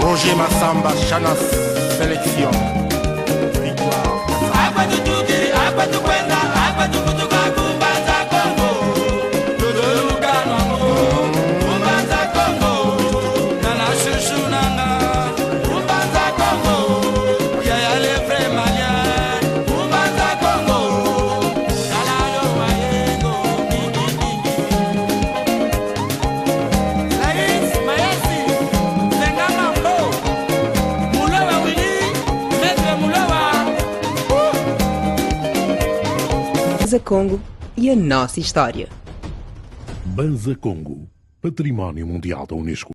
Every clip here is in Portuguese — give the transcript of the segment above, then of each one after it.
Roger Massamba, Chanas, sélection. Victoire. Água do Tuque, água do Quenda, água do Cutucacu, Banza Congo. Todo lugar no amor, Banza Congo. Nana Chuchu Nanga, Banza Congo. Yaya Lefre Malha, Banza Congo. Calado Mayengo, Laís, Maesi, Senga Mambo, Mulewa Wili, Mestre Mulewa. Banza Congo e a nossa história. Banza Congo, Património Mundial da Unesco.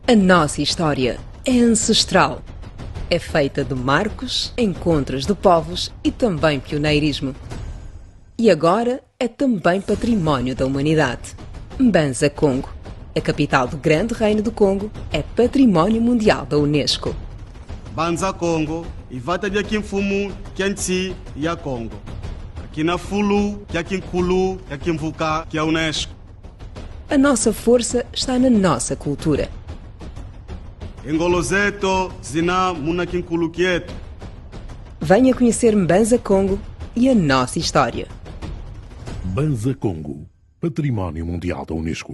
A nossa história é ancestral. É feita de marcos, encontros de povos e também pioneirismo. E agora é também património da humanidade. Banza Congo, a capital do Grande Reino do Congo, é património mundial da Unesco. Banza Congo ivata dia kimfumu kianti ya Congo kina fulu kya kinkulu kya kimvuka kya Unesco. A nossa força está na nossa cultura. Engolo zeto zina muna kinkulu kietu. Venha conhecer Banza Congo e a nossa história. Banza Congo, Património Mundial da Unesco.